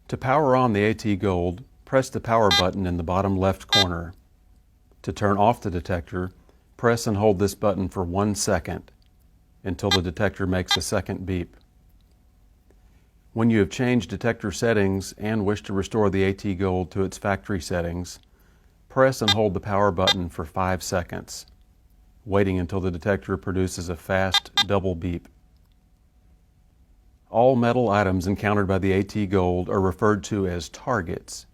To power on the AT Gold, press the power button in the bottom left corner. To turn off the detector, press and hold this button for 1 second until the detector makes a second beep. When you have changed detector settings and wish to restore the AT Gold to its factory settings, press and hold the power button for 5 seconds, waiting until the detector produces a fast double beep. All metal items encountered by the AT Gold are referred to as targets.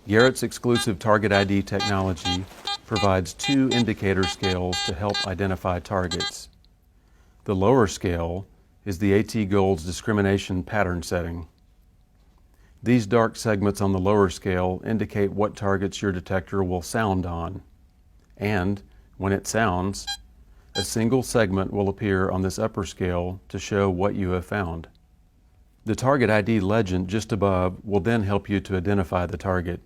Garrett's exclusive Target ID technology provides 2 indicator scales to help identify targets. The lower scale is the AT Gold's discrimination pattern setting. These dark segments on the lower scale indicate what targets your detector will sound on. And when it sounds, a single segment will appear on this upper scale to show what you have found. The Target ID legend just above will then help you to identify the target.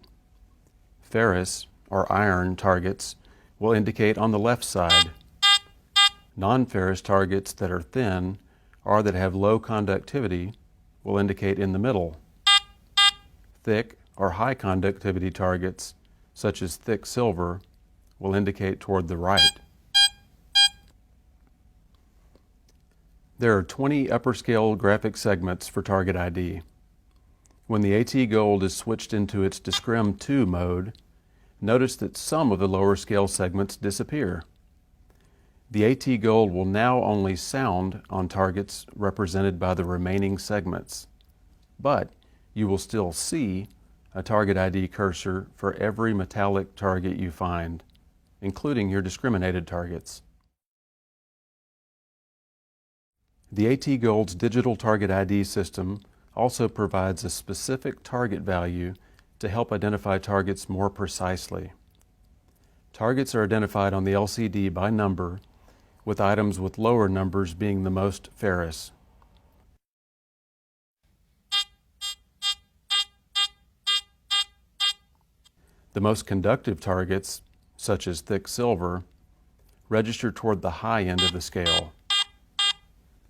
Ferrous or iron targets will indicate on the left side. Non-ferrous targets that are thin or that have low conductivity will indicate in the middle. Thick or high conductivity targets, such as thick silver, will indicate toward the right. There are 20 upper scale graphic segments for Target ID. When the AT Gold is switched into its Discrim 2 mode, notice that some of the lower scale segments disappear. The AT Gold will now only sound on targets represented by the remaining segments, but you will still see a Target ID cursor for every metallic target you find, including your discriminated targets. The AT Gold's digital Target ID system also provides a specific target value to help identify targets more precisely. Targets are identified on the LCD by number, with items with lower numbers being the most ferrous. The most conductive targets, such as thick silver, register toward the high end of the scale.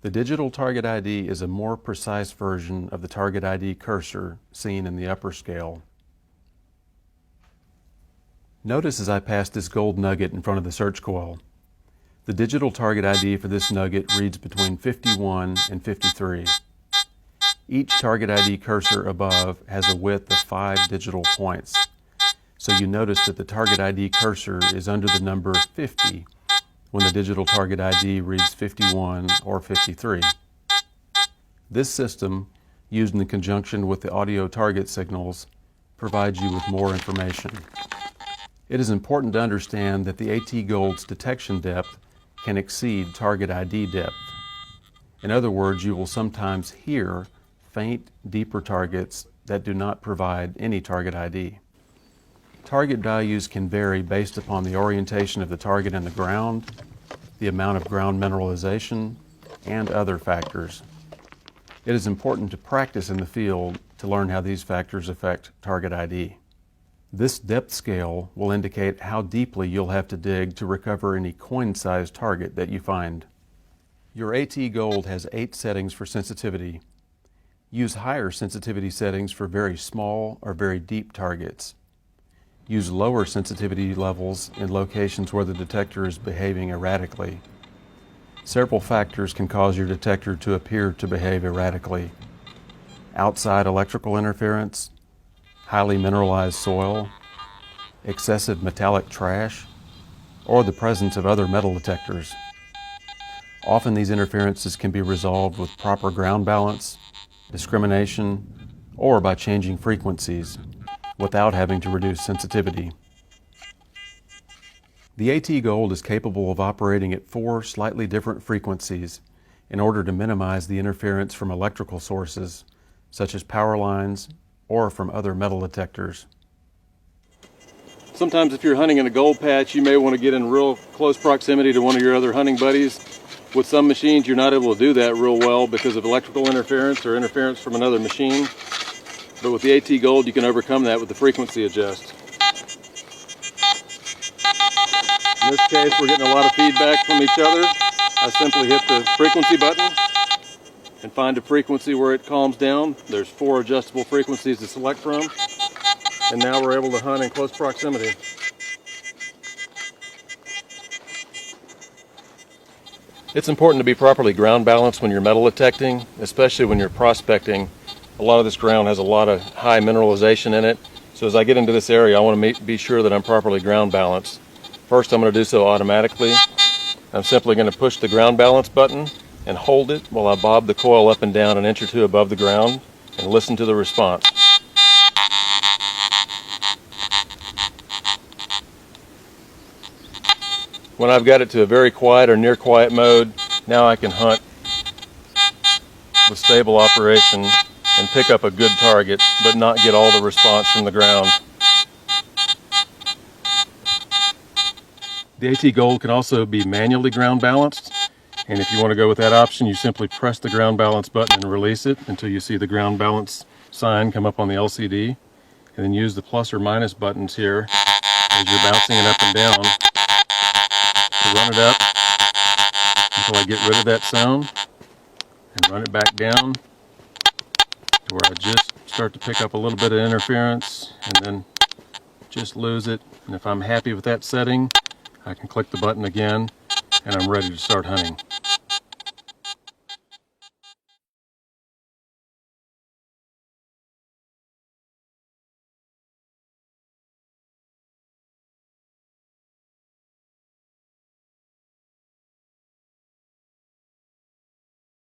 The digital Target ID is a more precise version of the Target ID cursor seen in the upper scale. Notice as I pass this gold nugget in front of the search coil. The digital Target ID for this nugget reads between 51 and 53. Each Target ID cursor above has a width of 5 digital points, so you notice that the Target ID cursor is under the number 50 when the digital Target ID reads 51 or 53. This system, used in conjunction with the audio target signals, provides you with more information. It is important to understand that the AT Gold's detection depth can exceed Target ID depth. In other words, you will sometimes hear faint, deeper targets that do not provide any Target ID. Target values can vary based upon the orientation of the target in the ground, the amount of ground mineralization, and other factors. It is important to practice in the field to learn how these factors affect Target ID. This depth scale will indicate how deeply you'll have to dig to recover any coin-sized target that you find. Your AT Gold has 8 settings for sensitivity. Use higher sensitivity settings for very small or very deep targets. Use lower sensitivity levels in locations where the detector is behaving erratically. Several factors can cause your detector to appear to behave erratically. Outside electrical interference, highly mineralized soil, excessive metallic trash, or the presence of other metal detectors. Often these interferences can be resolved with proper ground balance, discrimination, or by changing frequencies, without having to reduce sensitivity. The AT Gold is capable of operating at 4 slightly different frequencies in order to minimize the interference from electrical sources, such as power lines, or from other metal detectors. Sometimes if you're hunting in a gold patch, you may want to get in real close proximity to one of your other hunting buddies. With some machines, you're not able to do that real well because of electrical interference or interference from another machine. But with the AT Gold, you can overcome that with the frequency adjust. In this case, we're getting a lot of feedback from each other. I simply hit the frequency button and find a frequency where it calms down. There's 4 adjustable frequencies to select from. And now we're able to hunt in close proximity. It's important to be properly ground balanced when you're metal detecting, especially when you're prospecting. A lot of this ground has a lot of high mineralization in it. So as I get into this area, I want to be sure that I'm properly ground balanced. First, I'm going to do so automatically. I'm simply going to push the ground balance button and hold it while I bob the coil up and down an inch or two above the ground and listen to the response. When I've got it to a very quiet or near quiet mode, now I can hunt with stable operation and pick up a good target, but not get all the response from the ground. The AT Gold can also be manually ground balanced, and if you want to go with that option, you simply press the ground balance button and release it until you see the ground balance sign come up on the LCD, and then use the plus or minus buttons here as you're bouncing it up and down to run it up until I get rid of that sound, and run it back down to where I just start to pick up a little bit of interference and then just lose it. And if I'm happy with that setting, I can click the button again and I'm ready to start hunting.